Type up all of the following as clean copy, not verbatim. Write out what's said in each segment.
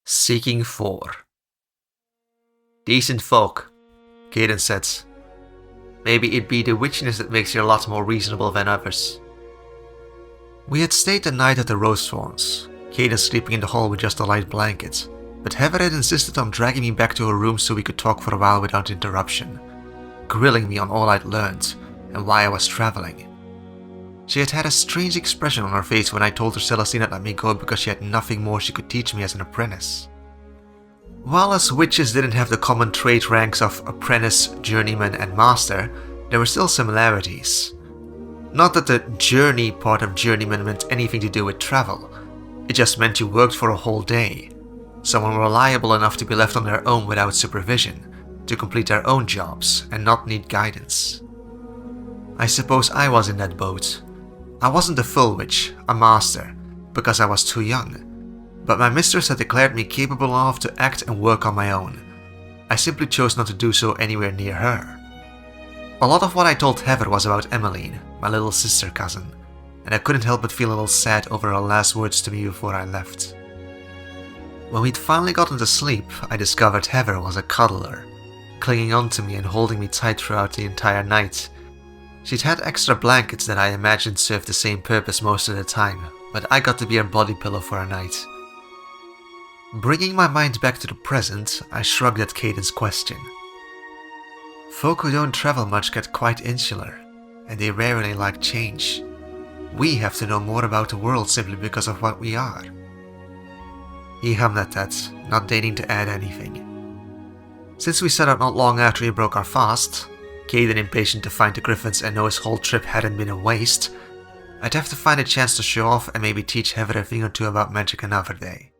Seeking 4. Decent folk, Caden said. Maybe it'd be the witchiness that makes you a lot more reasonable than others. We had stayed the night at the Rose Thorns, Caden sleeping in the hall with just a light blanket, but Heather had insisted on dragging me back to her room so we could talk for a while without interruption, grilling me on all I'd learned and why I was traveling. She had had a strange expression on her face when I told her Celestine had let me go because she had nothing more she could teach me as an apprentice. While us witches didn't have the common trait ranks of apprentice, journeyman, and master, there were still similarities. Not that the journey part of journeyman meant anything to do with travel, it just meant you worked for a whole day, someone reliable enough to be left on their own without supervision, to complete their own jobs and not need guidance. I suppose I was in that boat. I wasn't a full witch, a master, because I was too young, but my mistress had declared me capable enough to act and work on my own. I simply chose not to do so anywhere near her. A lot of what I told Heather was about Emmeline, my little sister cousin, and I couldn't help but feel a little sad over her last words to me before I left. When we'd finally gotten to sleep, I discovered Heather was a cuddler, clinging on to me and holding me tight throughout the entire night. She'd had extra blankets that I imagined served the same purpose most of the time, but I got to be her body pillow for a night. Bringing my mind back to the present, I shrugged at Caden's question. Folk who don't travel much get quite insular, and they rarely like change. We have to know more about the world simply because of what we are. He hummed at that, not deigning to add anything. Since we set out not long after we broke our fast, Caden impatient to find the griffins and know his whole trip hadn't been a waste, I'd have to find a chance to show off and maybe teach Heather a thing or two about magic another day.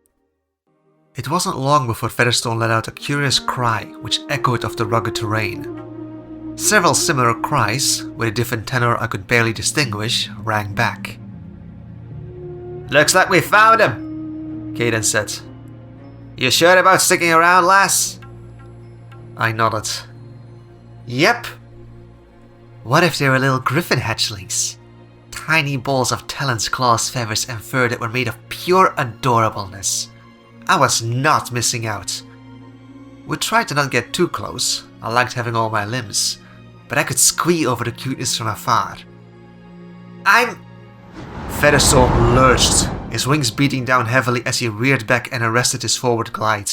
It wasn't long before Featherstone let out a curious cry which echoed off the rugged terrain. Several similar cries, with a different tenor I could barely distinguish, rang back. "Looks like we found him," Caden said. "You sure about sticking around, lass?" I nodded. "Yep." What if they were little griffin hatchlings? Tiny balls of talons, claws, feathers, and fur that were made of pure adorableness. I was not missing out. We tried to not get too close. I liked having all my limbs, but I could squee over the cuteness from afar. Featherstone lurched, his wings beating down heavily as he reared back and arrested his forward glide.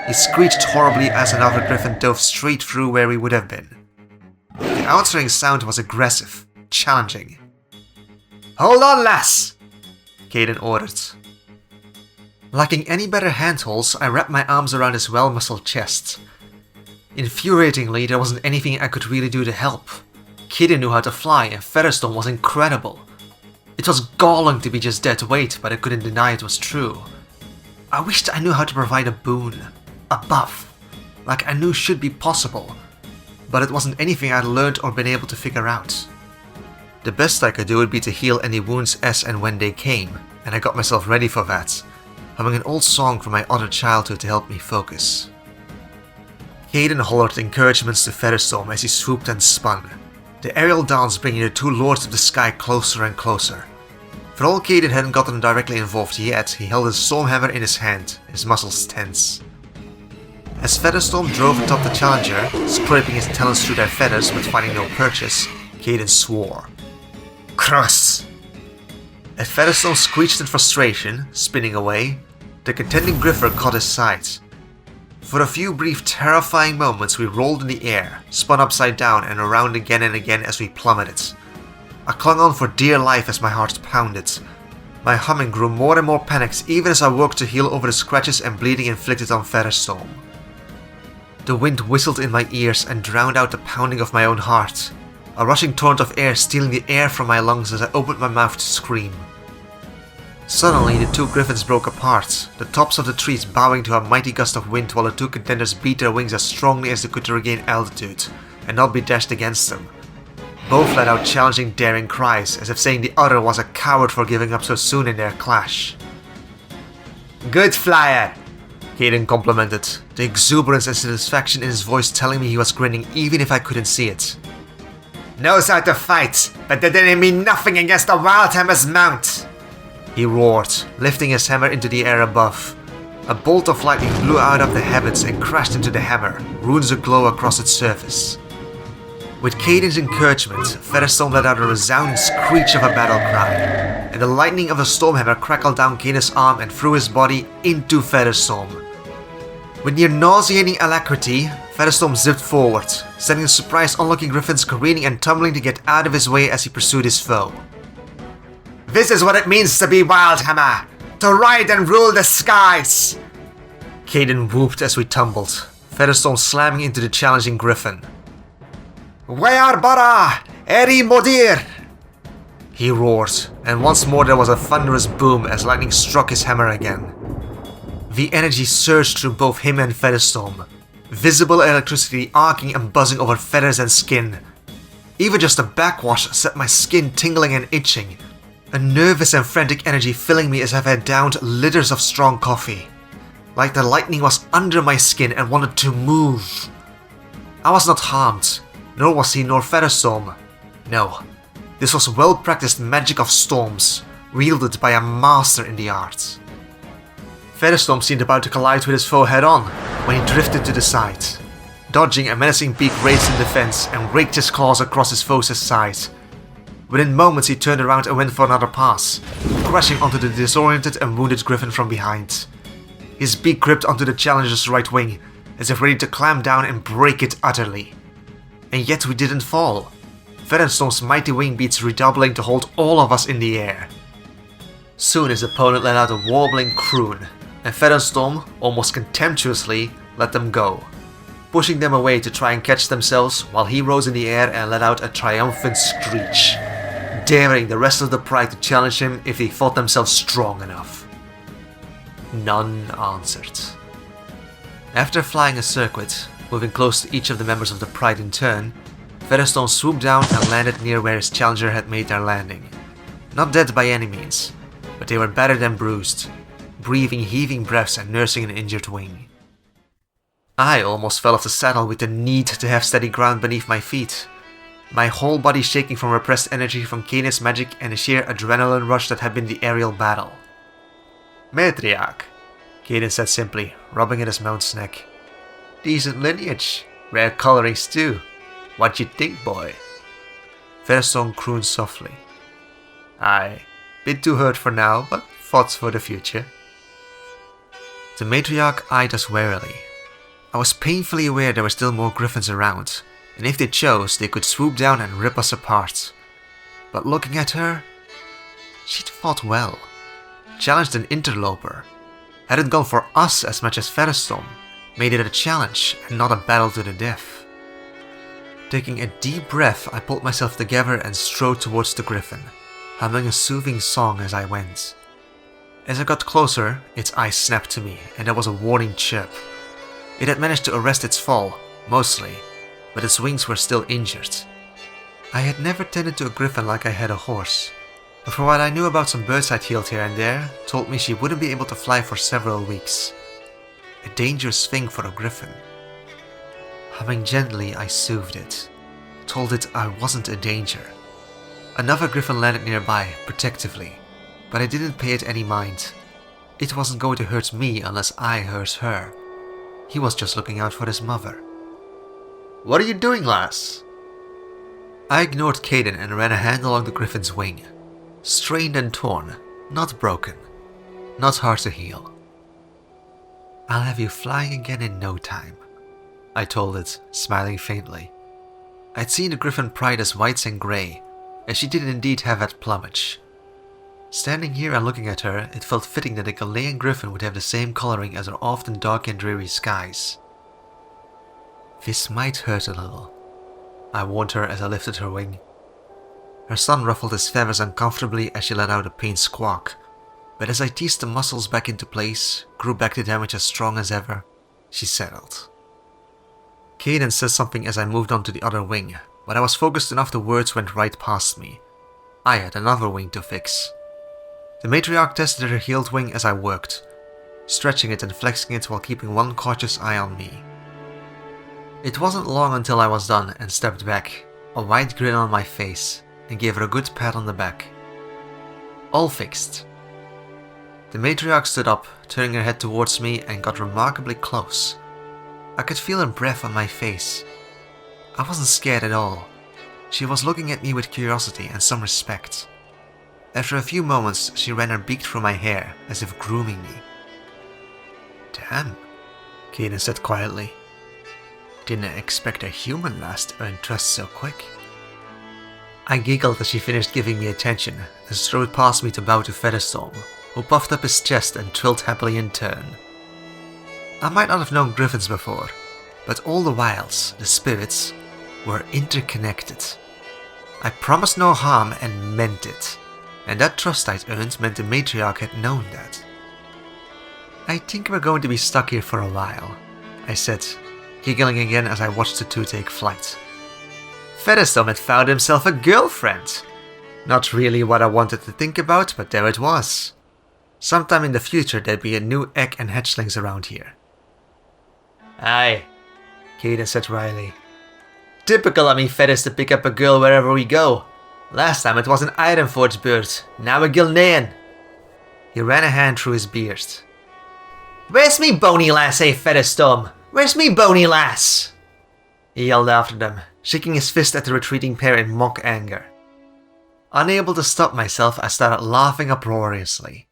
He screeched horribly as another griffin dove straight through where we would have been. The answering sound was aggressive, challenging. "Hold on, lass!" Caden ordered. Lacking any better handholds, I wrapped my arms around his well-muscled chest. Infuriatingly, there wasn't anything I could really do to help. Caden knew how to fly, and Featherstone was incredible. It was galling to be just dead weight, but I couldn't deny it was true. I wished I knew how to provide a boon, a buff, like I knew should be possible, but it wasn't anything I'd learned or been able to figure out. The best I could do would be to heal any wounds as and when they came, and I got myself ready for that, humming an old song from my utter childhood to help me focus. Caden hollered encouragements to Featherstone as he swooped and spun, the aerial dance bringing the two lords of the sky closer and closer. For all Caden hadn't gotten directly involved yet, he held his stormhammer in his hand, his muscles tense. As Featherstone drove atop the Challenger, scraping his talons through their feathers but finding no purchase, Caden swore. "Cross!" As Featherstone screeched in frustration, spinning away, the contending griffer caught his sight. For a few brief terrifying moments we rolled in the air, spun upside down and around again and again as we plummeted. I clung on for dear life as my heart pounded. My humming grew more and more panicked even as I worked to heal over the scratches and bleeding inflicted on Featherstone. The wind whistled in my ears and drowned out the pounding of my own heart, a rushing torrent of air stealing the air from my lungs as I opened my mouth to scream. Suddenly, the two griffins broke apart, the tops of the trees bowing to a mighty gust of wind while the two contenders beat their wings as strongly as they could to regain altitude and not be dashed against them. Both let out challenging, daring cries, as if saying the other was a coward for giving up so soon in their clash. "Good flyer!" Caden complimented, the exuberance and satisfaction in his voice telling me he was grinning even if I couldn't see it. "Knows how to fight, but that didn't mean nothing against the Wildhammer's mount!" He roared, lifting his hammer into the air above. A bolt of lightning blew out of the heavens and crashed into the hammer, runes aglow across its surface. With Caden's encouragement, Featherstone let out a resounding screech of a battle cry, and the lightning of the Stormhammer crackled down Caden's arm and through his body into Featherstorm. With near nauseating alacrity, Featherstorm zipped forward, sending the surprised onlooking griffins careening and tumbling to get out of his way as he pursued his foe. "This is what it means to be Wildhammer! To ride and rule the skies!" Caden whooped as we tumbled, Featherstone slamming into the challenging griffin. "Wayar bara! Eri modir!" he roared, and once more there was a thunderous boom as lightning struck his hammer again. The energy surged through both him and Featherstorm, visible electricity arcing and buzzing over feathers and skin. Even just a backwash set my skin tingling and itching, a nervous and frantic energy filling me as if I had downed liters of strong coffee. Like the lightning was under my skin and wanted to move. I was not harmed, nor was he nor Featherstorm. No, this was well-practiced magic of storms, wielded by a master in the art. Featherstorm seemed about to collide with his foe head-on, when he drifted to the side. Dodging, a menacing beak raised in defense and raked his claws across his foe's side. Within moments he turned around and went for another pass, crashing onto the disoriented and wounded griffin from behind. His beak gripped onto the challenger's right wing, as if ready to clamp down and break it utterly. And yet we didn't fall, Featherstorm's mighty wing beats redoubling to hold all of us in the air. Soon his opponent let out a warbling croon, and Featherstorm, almost contemptuously, let them go, pushing them away to try and catch themselves while he rose in the air and let out a triumphant screech, daring the rest of the Pride to challenge him if they thought themselves strong enough. None answered. After flying a circuit, moving close to each of the members of the Pride in turn, Featherstone swooped down and landed near where his challenger had made their landing. Not dead by any means, but they were battered and bruised, breathing heaving breaths and nursing an injured wing. I almost fell off the saddle with the need to have steady ground beneath my feet, my whole body shaking from repressed energy from Caden's magic and the sheer adrenaline rush that had been the aerial battle. "Matriarch," Caden said simply, rubbing at his mount's neck. "Decent lineage, rare colorings too. What you think, boy?" Featherstone crooned softly. "Aye, bit too hurt for now, but thoughts for the future." The matriarch eyed us warily. I was painfully aware there were still more griffins around, and if they chose, they could swoop down and rip us apart. But looking at her, she'd fought well, challenged an interloper, hadn't gone for us as much as Featherstorm, made it a challenge and not a battle to the death. Taking a deep breath, I pulled myself together and strode towards the griffin, humming a soothing song as I went. As I got closer, its eyes snapped to me, and there was a warning chirp. It had managed to arrest its fall, mostly, but its wings were still injured. I had never tended to a griffin like I had a horse, but from what I knew about some birds I'd healed here and there, told me she wouldn't be able to fly for several weeks. A dangerous thing for a griffin. Humming gently, I soothed it, told it I wasn't a danger. Another griffin landed nearby, protectively, but I didn't pay it any mind. It wasn't going to hurt me unless I hurt her. He was just looking out for his mother. "What are you doing, lass?" I ignored Caden and ran a hand along the griffin's wing. Strained and torn, not broken, not hard to heal. "I'll have you flying again in no time," I told it, smiling faintly. I'd seen the griffin pride as whites and grey, and she did indeed have that plumage. Standing here and looking at her, it felt fitting that a Galean griffin would have the same coloring as our often dark and dreary skies. "This might hurt a little," I warned her as I lifted her wing. Her son ruffled his feathers uncomfortably as she let out a pained squawk, but as I teased the muscles back into place, grew back the damage as strong as ever, she settled. Caden said something as I moved on to the other wing, but I was focused enough the words went right past me. I had another wing to fix. The matriarch tested her healed wing as I worked, stretching it and flexing it while keeping one cautious eye on me. It wasn't long until I was done and stepped back, a wide grin on my face, and gave her a good pat on the back. "All fixed." The matriarch stood up, turning her head towards me and got remarkably close. I could feel her breath on my face. I wasn't scared at all. She was looking at me with curiosity and some respect. After a few moments, she ran her beak through my hair, as if grooming me. "Damn," Kaden said quietly. "Didn't expect a human lass to earn trust so quick." I giggled as she finished giving me attention and strode past me to bow to Featherstorm, who puffed up his chest and trilled happily in turn. I might not have known griffins before, but all the wilds, the spirits, were interconnected. I promised no harm and meant it, and that trust I'd earned meant the matriarch had known that. "I think we're going to be stuck here for a while," I said, giggling again as I watched the two take flight. Featherstorm had found himself a girlfriend. Not really what I wanted to think about, but there it was. Sometime in the future there'd be a new egg and hatchlings around here. "Aye," Kaden said wryly. "Typical of me feathers to pick up a girl wherever we go. Last time it was an Ironforge bird, now a Gilnean." He ran a hand through his beard. "Where's me bony lass, Featherstorm? Where's me bony lass?" He yelled after them, shaking his fist at the retreating pair in mock anger. Unable to stop myself, I started laughing uproariously.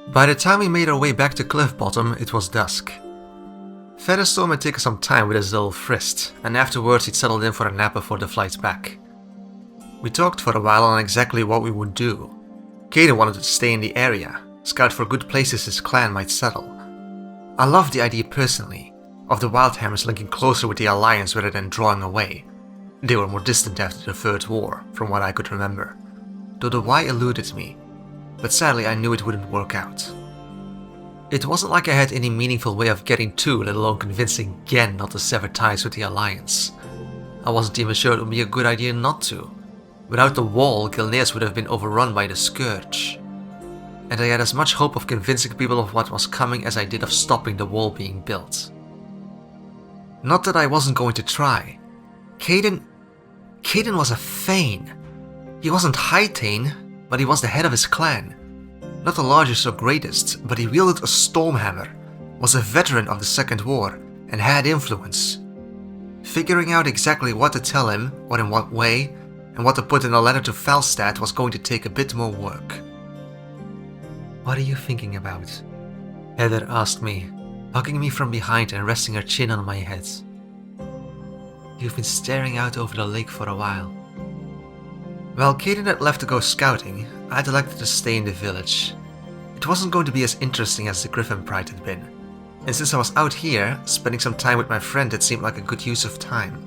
By the time we made our way back to Cliff Bottom, it was dusk. Featherstorm had taken some time with his little tryst, and afterwards he'd settled in for a nap before the flight back. We talked for a while on exactly what we would do. Kaden wanted to stay in the area, scout for good places his clan might settle. I loved the idea personally, of the Wildhammers linking closer with the Alliance rather than drawing away. They were more distant after the Third War, from what I could remember, though the why eluded me, but sadly I knew it wouldn't work out. It wasn't like I had any meaningful way of getting to, let alone convincing Gen not to sever ties with the Alliance. I wasn't even sure it would be a good idea not to. Without the wall, Gilneas would have been overrun by the Scourge. And I had as much hope of convincing people of what was coming as I did of stopping the wall being built. Not that I wasn't going to try. Kaden was a Thane. He wasn't High Thane, but he was the head of his clan. Not the largest or greatest, but he wielded a Stormhammer, was a veteran of the Second War, and had influence. Figuring out exactly what to tell him, or in what way, and what to put in a letter to Falstad was going to take a bit more work. "What are you thinking about?" Heather asked me, hugging me from behind and resting her chin on my head. "You've been staring out over the lake for a while." While Kaden had left to go scouting, I'd elected to stay in the village. It wasn't going to be as interesting as the Griffin Pride had been, and since I was out here, spending some time with my friend had seemed like a good use of time,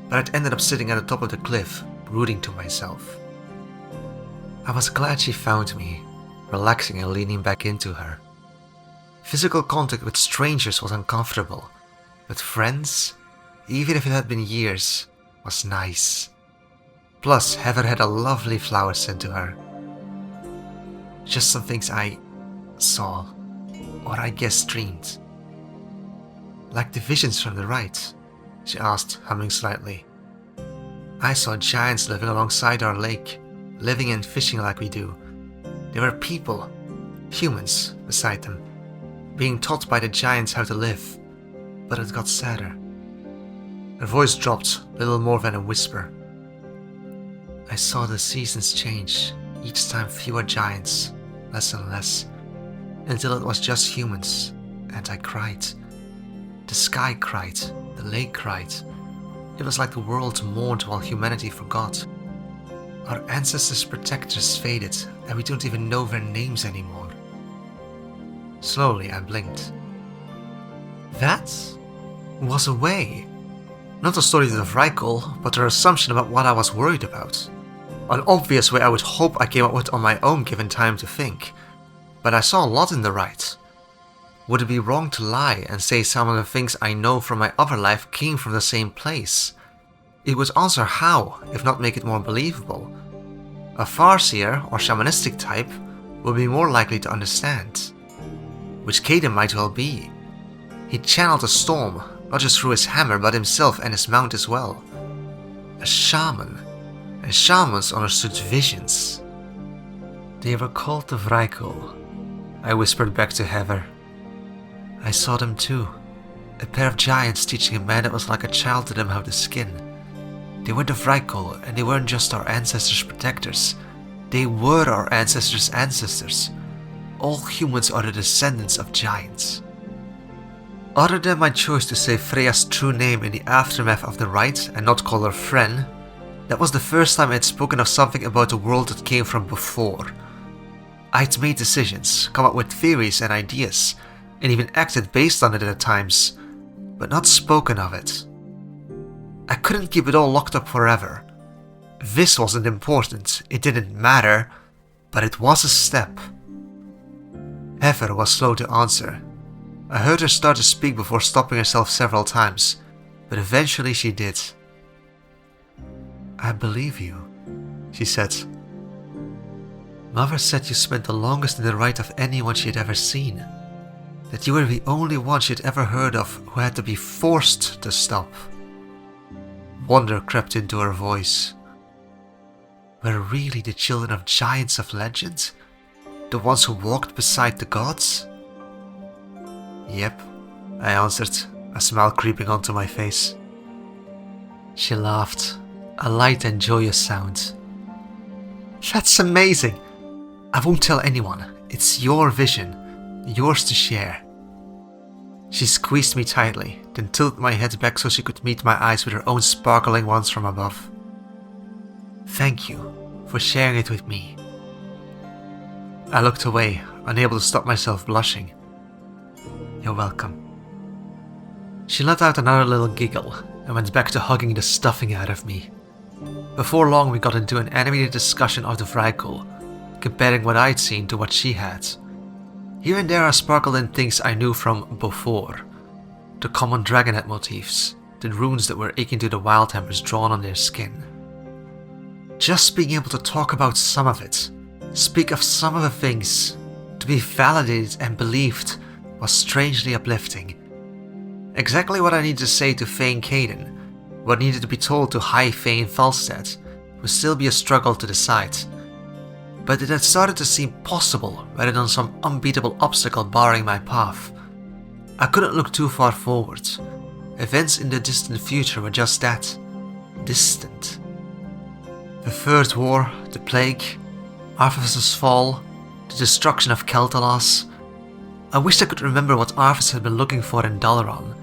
but I'd ended up sitting at the top of the cliff, brooding to myself. I was glad she found me, relaxing and leaning back into her. Physical contact with strangers was uncomfortable, but friends, even if it had been years, was nice. Plus, Heather had a lovely flower scent to her. Just some things I saw, or I guess dreamed. "Like the visions from the right?" she asked, humming slightly. "I saw giants living alongside our lake, living and fishing like we do. There were people, humans, beside them, being taught by the giants how to live, but it got sadder." Her voice dropped, little more than a whisper. "I saw the seasons change, each time fewer giants, less and less, until it was just humans, and I cried. The sky cried, the lake cried. It was like the world mourned while humanity forgot. Our ancestors' protectors faded, and we don't even know their names anymore." Slowly I blinked. That was a way. Not a story to the Vrykul, but her assumption about what I was worried about. An obvious way I would hope I came up with on my own given time to think. But I saw a lot in the right. Would it be wrong to lie and say some of the things I know from my other life came from the same place? It would answer how, if not make it more believable. A Farseer or shamanistic type would be more likely to understand. Which Kaden might well be. He channeled a storm, not just through his hammer but himself and his mount as well. A shaman. And shamans understood visions. They were called the Vrykul, I whispered back to Heather. I saw them too. A pair of giants teaching a man that was like a child to them how to skin. They were the Vrykul, and they weren't just our ancestors' protectors. They were our ancestors' ancestors. All humans are the descendants of giants. Other than my choice to say Freya's true name in the aftermath of the rite and not call her Fren, that was the first time I had spoken of something about the world that came from before. I'd made decisions, come up with theories and ideas, and even acted based on it at times, but not spoken of it. I couldn't keep it all locked up forever. This wasn't important, it didn't matter, but it was a step. Heather was slow to answer. I heard her start to speak before stopping herself several times, but eventually she did. I believe you, she said. Mother said you spent the longest in the rite of anyone she had ever seen. That you were the only one she had ever heard of who had to be forced to stop. Wonder crept into her voice. We're really the children of giants of legend? The ones who walked beside the gods? Yep, I answered, a smile creeping onto my face. She laughed, a light and joyous sound. That's amazing! I won't tell anyone. It's your vision, yours to share. She squeezed me tightly, then tilted my head back so she could meet my eyes with her own sparkling ones from above. Thank you for sharing it with me. I looked away, unable to stop myself blushing. You're welcome. She let out another little giggle and went back to hugging the stuffing out of me. Before long we got into an animated discussion of the Vrykul, comparing what I'd seen to what she had. Here and there I sparkled in things I knew from before. The common dragonhead motifs, the runes that were akin to the Wildhammers drawn on their skin. Just being able to talk about some of it, speak of some of the things, to be validated and believed, was strangely uplifting. Exactly what I needed to say to Thane Caden, what needed to be told to High Thane Falstad, would still be a struggle to decide. But it had started to seem possible rather than some unbeatable obstacle barring my path. I couldn't look too far forward. Events in the distant future were just that, distant. The Third War, the Plague, Arthas' fall, the destruction of Keltalas. I wished I could remember what Arthas had been looking for in Dalaran,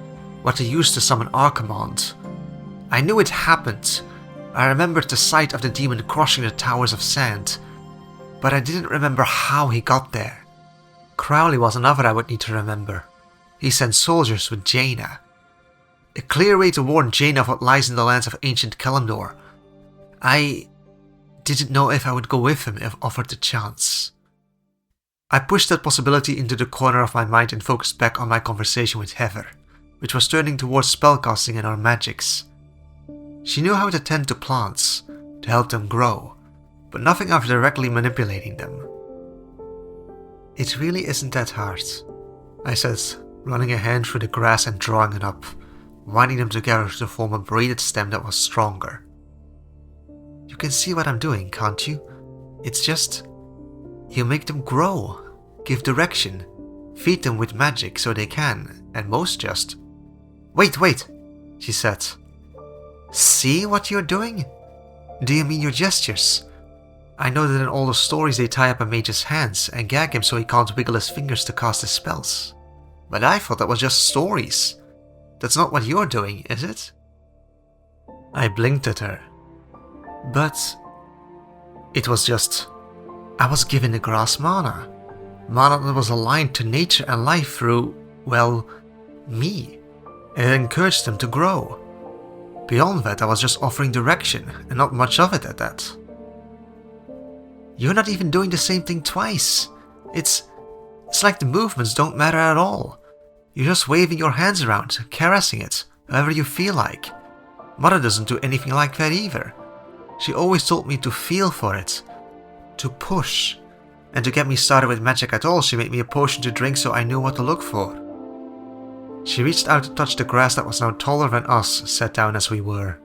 what he used to summon Archimonde. I knew it happened. I remembered the sight of the demon crushing the towers of sand, but I didn't remember how he got there. Crowley was another I would need to remember. He sent soldiers with Jaina. A clear way to warn Jaina of what lies in the lands of ancient Kalimdor. I didn't know if I would go with him if offered the chance. I pushed that possibility into the corner of my mind and focused back on my conversation with Heather, which was turning towards spellcasting and our magics. She knew how to tend to plants, to help them grow, but nothing of directly manipulating them. It really isn't that hard, I said, running a hand through the grass and drawing it up, winding them together to form a braided stem that was stronger. You can see what I'm doing, can't you? It's just... you make them grow, give direction, feed them with magic so they can, and most just... Wait, she said. See what you're doing? Do you mean your gestures? I know that in all the stories they tie up a mage's hands and gag him so he can't wiggle his fingers to cast his spells. But I thought that was just stories. That's not what you're doing, is it? I blinked at her. But... it was just... I was given the grass mana. Mana that was aligned to nature and life through, well, me. And it encouraged them to grow. Beyond that, I was just offering direction, and not much of it at that. You're not even doing the same thing twice. It's like the movements don't matter at all. You're just waving your hands around, caressing it, however you feel like. Mother doesn't do anything like that either. She always told me to feel for it, to push. And to get me started with magic at all, she made me a potion to drink so I knew what to look for. She reached out to touch the grass that was now taller than us, sat down as we were.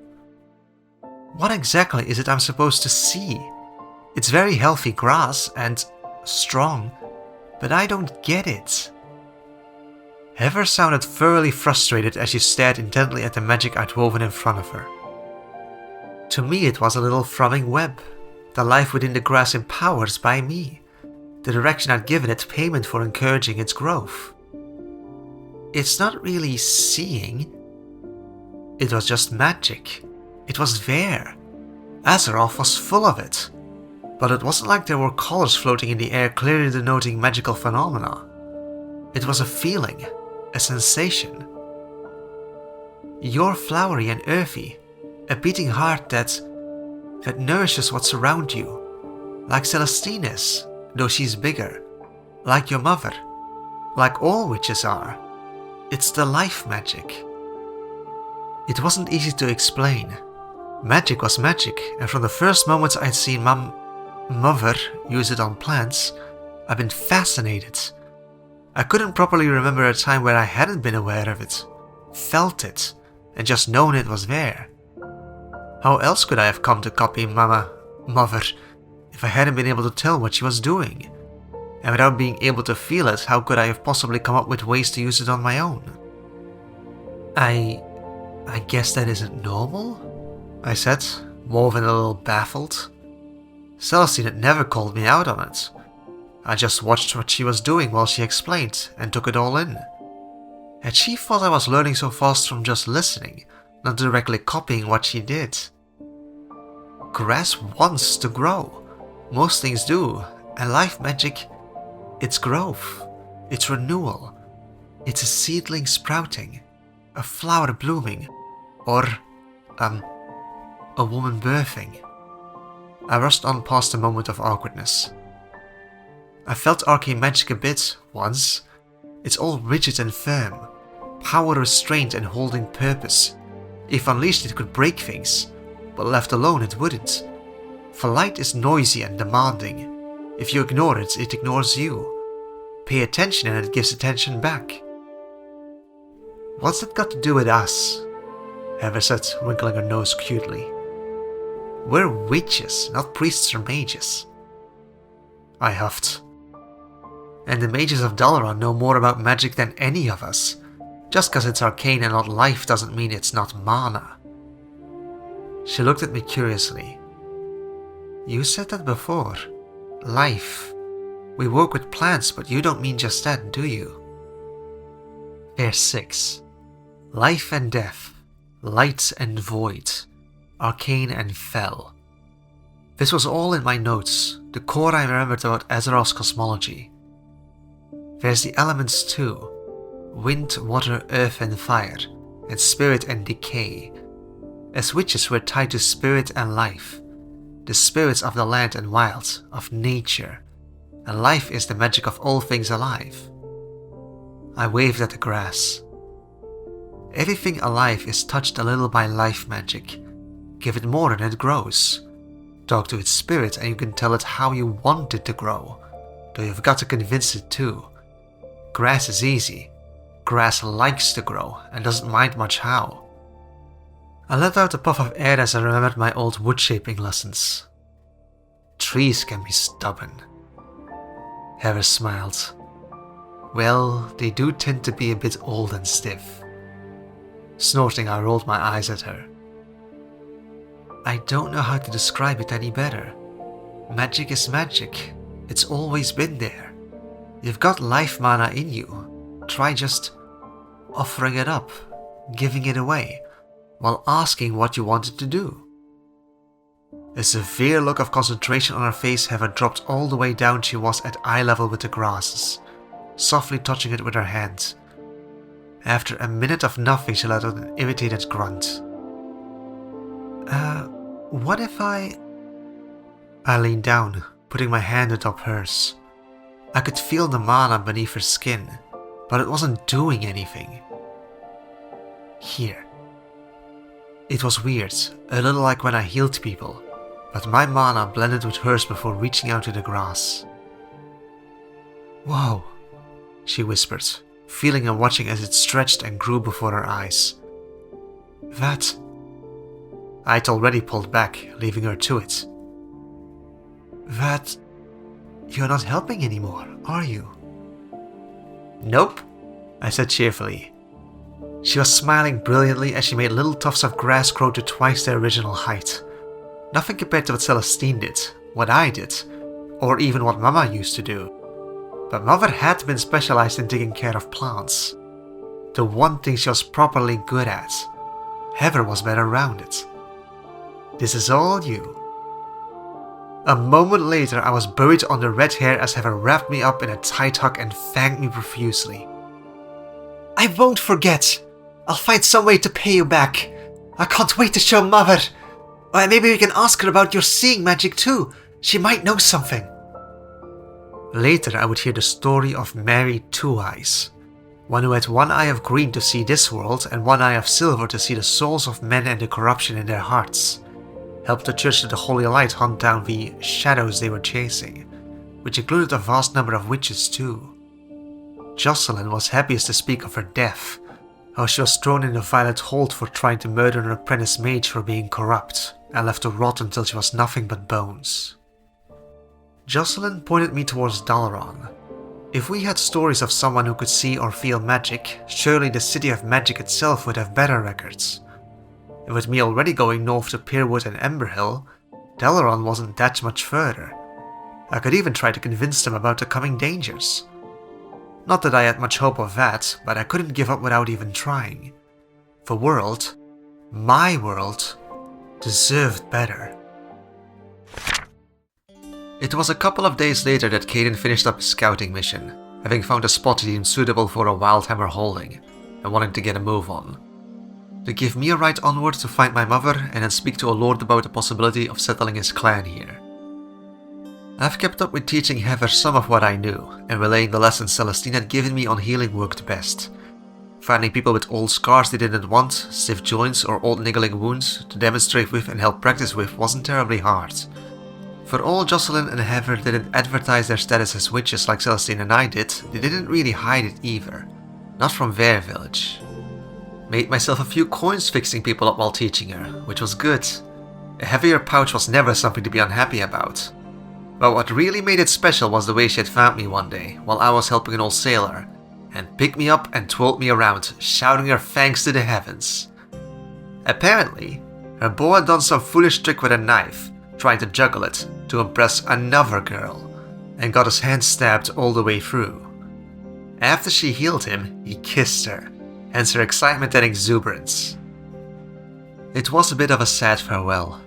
What exactly is it I'm supposed to see? It's very healthy grass and strong, but I don't get it. Heather sounded thoroughly frustrated as she stared intently at the magic I'd woven in front of her. To me it was a little throbbing web, the life within the grass empowered by me, the direction I'd given it payment for encouraging its growth. It's not really seeing. It was just magic. It was there. Azeroth was full of it. But it wasn't like there were colors floating in the air clearly denoting magical phenomena. It was a feeling, a sensation. You're flowery and earthy, a beating heart that nourishes what's around you. Like Celestine is, though she's bigger. Like your mother. Like all witches are. It's the life magic. It wasn't easy to explain. Magic was magic, and from the first moments I'd seen Mother use it on plants, I've been fascinated. I couldn't properly remember a time where I hadn't been aware of it, felt it, and just known it was there. How else could I have come to copy Mother, if I hadn't been able to tell what she was doing? And without being able to feel it, how could I have possibly come up with ways to use it on my own? I guess that isn't normal? I said, more than a little baffled. Celestine had never called me out on it. I just watched what she was doing while she explained, and took it all in. Had she thought I was learning so fast from just listening, not directly copying what she did? Grass wants to grow. Most things do, and life magic, it's growth, it's renewal, it's a seedling sprouting, a flower blooming, or, a woman birthing. I rushed on past a moment of awkwardness. I felt arcane magic a bit, once. It's all rigid and firm, power restrained and holding purpose. If unleashed it could break things, but left alone it wouldn't. For light is noisy and demanding. If you ignore it, it ignores you. Pay attention and it gives attention back. What's that got to do with us? Heather said, wrinkling her nose cutely. We're witches, not priests or mages. I huffed. And the mages of Dalaran know more about magic than any of us. Just cause it's arcane and not life doesn't mean it's not mana. She looked at me curiously. You said that before. Life. We work with plants, but you don't mean just that, do you? Verse 6. Life and death, light and void, arcane and fell. This was all in my notes, the core I remembered about Azeroth's cosmology. There's the elements too. Wind, water, earth and fire, and spirit and decay. As witches we're tied to spirit and life. The spirits of the land and wild, of nature, and life is the magic of all things alive. I waved at the grass. Everything alive is touched a little by life magic. Give it more and it grows. Talk to its spirit and you can tell it how you want it to grow, though you've got to convince it too. Grass is easy. Grass likes to grow and doesn't mind much how. I let out a puff of air as I remembered my old wood shaping lessons. Trees can be stubborn. Heather smiled. Well, they do tend to be a bit old and stiff. Snorting, I rolled my eyes at her. I don't know how to describe it any better. Magic is magic. It's always been there. You've got life mana in you. Try just offering it up, giving it away, while asking what you want it to do. A severe look of concentration on her face Heather dropped all the way down she was at eye level with the grasses, softly touching it with her hand. After a minute of nothing, she let out an irritated grunt. What if I leaned down, putting my hand atop hers. I could feel the mana beneath her skin, but it wasn't doing anything. Here. It was weird, a little like when I healed people, but my mana blended with hers before reaching out to the grass. Whoa, she whispered, feeling and watching as it stretched and grew before her eyes. That... I'd already pulled back, leaving her to it. That you're not helping anymore, are you? Nope, I said cheerfully. She was smiling brilliantly as she made little tufts of grass grow to twice their original height. Nothing compared to what Celestine did, what I did, or even what Mama used to do. But Mother had been specialized in taking care of plants. The one thing she was properly good at. Heather was better around it. This is all you. A moment later, I was buried under red hair as Heather wrapped me up in a tight hug and thanked me profusely. I won't forget. I'll find some way to pay you back. I can't wait to show Mother. Or maybe we can ask her about your seeing magic too. She might know something. Later, I would hear the story of Mary Two Eyes. One who had one eye of green to see this world and one eye of silver to see the souls of men and the corruption in their hearts. Helped the Church of the Holy Light hunt down the shadows they were chasing, which included a vast number of witches too. Jocelyn was happiest to speak of her death, how she was thrown in a violent hold for trying to murder an apprentice mage for being corrupt, and left to rot until she was nothing but bones. Jocelyn pointed me towards Dalaran. If we had stories of someone who could see or feel magic, surely the City of Magic itself would have better records. And with me already going north to Peerwood and Emberhill, Dalaran wasn't that much further. I could even try to convince them about the coming dangers. Not that I had much hope of that, but I couldn't give up without even trying. The world, my world, deserved better. It was a couple of days later that Caden finished up his scouting mission, having found a spot he deemed suitable for a Wildhammer holding, and wanting to get a move on. To give me a ride onward to find my mother and then speak to a lord about the possibility of settling his clan here. I've kept up with teaching Heather some of what I knew, and relaying the lessons Celestine had given me on healing worked best. Finding people with old scars they didn't want, stiff joints or old niggling wounds to demonstrate with and help practice with wasn't terribly hard. For all Jocelyn and Heather didn't advertise their status as witches like Celestine and I did, they didn't really hide it either. Not from their village. Made myself a few coins fixing people up while teaching her, which was good. A heavier pouch was never something to be unhappy about. But what really made it special was the way she had found me one day, while I was helping an old sailor, and picked me up and twirled me around, shouting her thanks to the heavens. Apparently, her beau had done some foolish trick with a knife, trying to juggle it to impress another girl, and got his hand stabbed all the way through. After she healed him, he kissed her, hence her excitement and exuberance. It was a bit of a sad farewell.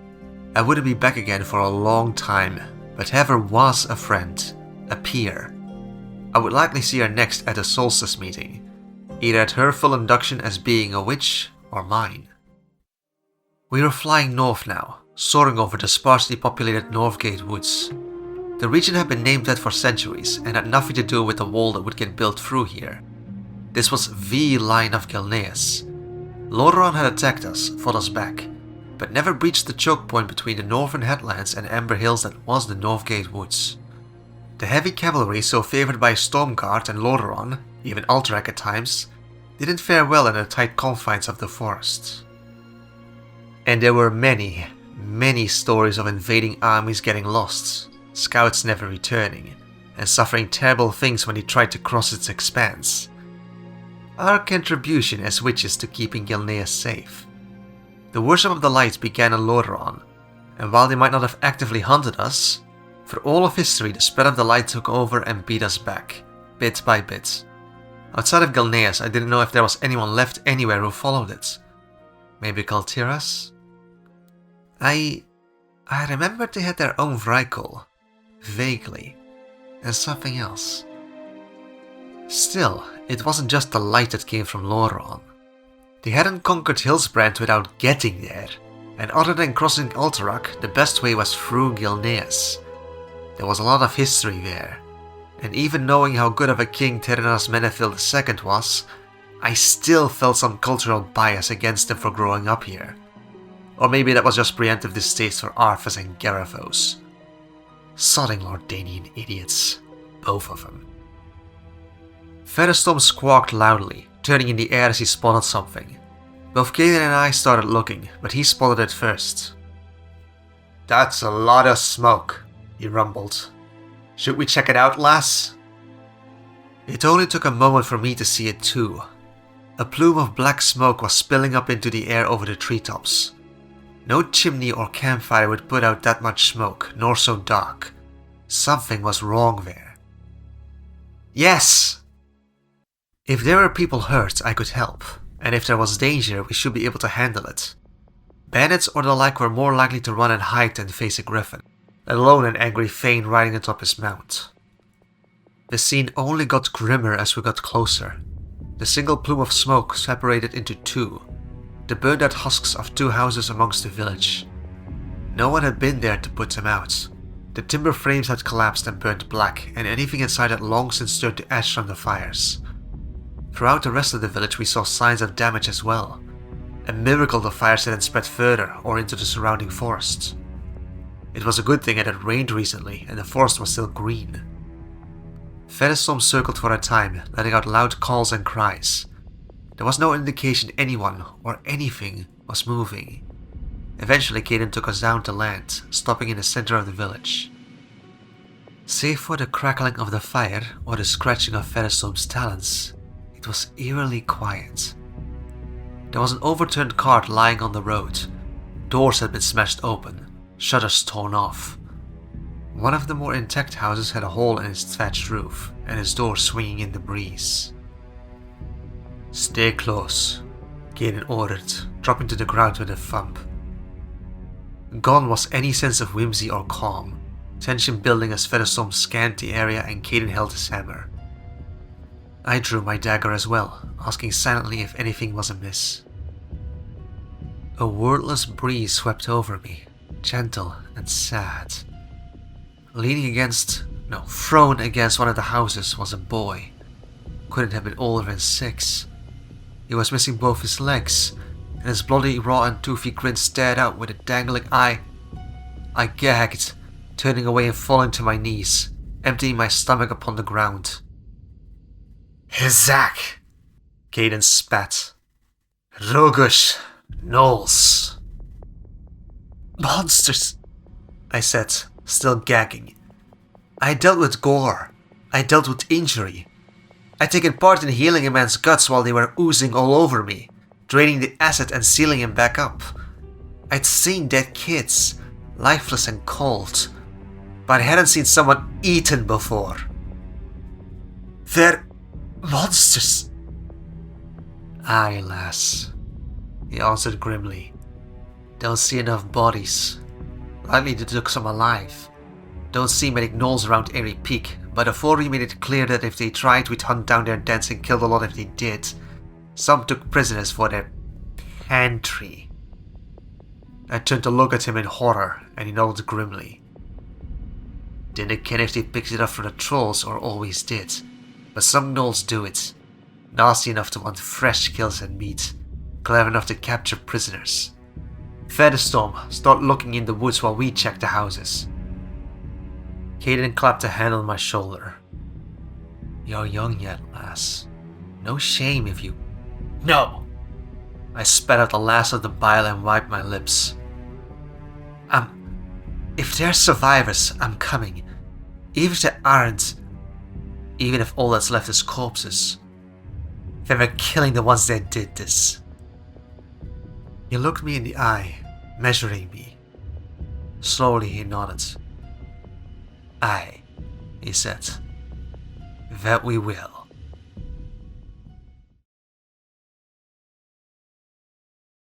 I wouldn't be back again for a long time, but Heather was a friend, a peer. I would likely see her next at a solstice meeting, either at her full induction as being a witch or mine. We were flying north now, soaring over the sparsely populated Northgate Woods. The region had been named that for centuries and had nothing to do with the wall that would get built through here. This was the line of Gilneas. Lordaeron had attacked us, fought us back, but never breached the choke point between the northern headlands and Amber Hills that was the Northgate Woods. The heavy cavalry so favoured by Stormguard and Lordaeron, even Alterac at times, didn't fare well in the tight confines of the forest. And there were many stories of invading armies getting lost, scouts never returning, and suffering terrible things when they tried to cross its expanse. Our contribution as witches to keeping Gilneas safe. The worship of the light began in Lordaeron, and while they might not have actively hunted us, for all of history the spread of the light took over and beat us back, bit by bit. Outside of Gilneas, I didn't know if there was anyone left anywhere who followed it. Maybe Kaltiras? I remembered they had their own Vrykul, vaguely, and something else. Still, it wasn't just the light that came from Lordaeron. They hadn't conquered Hillsbrand without getting there, and other than crossing Alterac, the best way was through Gilneas. There was a lot of history there, and even knowing how good of a king Terenas Menethil II was, I still felt some cultural bias against him for growing up here. Or maybe that was just preemptive distaste for Arthas and Garithos. Sodding Lordanian idiots, both of them. Featherstorm squawked loudly, turning in the air as he spotted something. Both Caden and I started looking, but he spotted it first. That's a lot of smoke, he rumbled. "Should we check it out, lass?" It only took a moment for me to see it too. A plume of black smoke was spilling up into the air over the treetops. No chimney or campfire would put out that much smoke, nor so dark. Something was wrong there. Yes! If there were people hurt, I could help, and if there was danger, we should be able to handle it. Bandits or the like were more likely to run and hide than face a griffin, let alone an angry Thane riding atop his mount. The scene only got grimmer as we got closer. The single plume of smoke separated into two, the burned out husks of two houses amongst the village. No one had been there to put them out. The timber frames had collapsed and burned black, and anything inside had long since turned to ash from the fires. Throughout the rest of the village we saw signs of damage as well. A miracle the fires hadn't spread further or into the surrounding forests. It was a good thing it had rained recently and the forest was still green. Featherstorm circled for a time, letting out loud calls and cries. There was no indication anyone or anything was moving. Eventually Caden took us down to land, stopping in the center of the village. Save for the crackling of the fire or the scratching of Featherstorm's talons, it was eerily quiet. There was an overturned cart lying on the road. Doors had been smashed open, shutters torn off. One of the more intact houses had a hole in its thatched roof, and its door swinging in the breeze. "Stay close," Caden ordered, dropping to the ground with a thump. Gone was any sense of whimsy or calm, tension building as Featherstorm scanned the area and Caden held his hammer. I drew my dagger as well, asking silently if anything was amiss. A wordless breeze swept over me, gentle and sad. Thrown against one of the houses was a boy. Couldn't have been older than 6. He was missing both his legs, and his bloody, raw and toothy grin stared out with a dangling eye. I gagged, turning away and falling to my knees, emptying my stomach upon the ground. "Hizak!" Caden spat. "Rogush! Gnolls!" "Monsters!" I said, still gagging. I dealt with gore. I dealt with injury. I'd taken part in healing a man's guts while they were oozing all over me, draining the acid and sealing him back up. I'd seen dead kids, lifeless and cold, but I hadn't seen someone eaten before. "They're monsters." "Aye, lass," he answered grimly. "Don't see enough bodies. Likely they took some alive. Don't see many gnolls around Airy Peak, but the Fori made it clear that if they tried, we'd hunt down their dens and kill a lot if they did. Some took prisoners for their pantry." I turned to look at him in horror, and he nodded grimly. "Didn't care if they picked it up from the trolls or always did, but some gnolls do it. Nasty enough to want fresh kills and meat, clever enough to capture prisoners. Featherstorm, start looking in the woods while we check the houses." Caden clapped a hand on my shoulder. "You're young yet, lass. No shame if you..." "No!" I spat out the last of the bile and wiped my lips. If they're survivors, I'm coming. Even if they aren't, even if all that's left is corpses, then we're killing the ones that did this." He looked me in the eye, measuring me. Slowly he nodded. "Aye," he said. "That we will."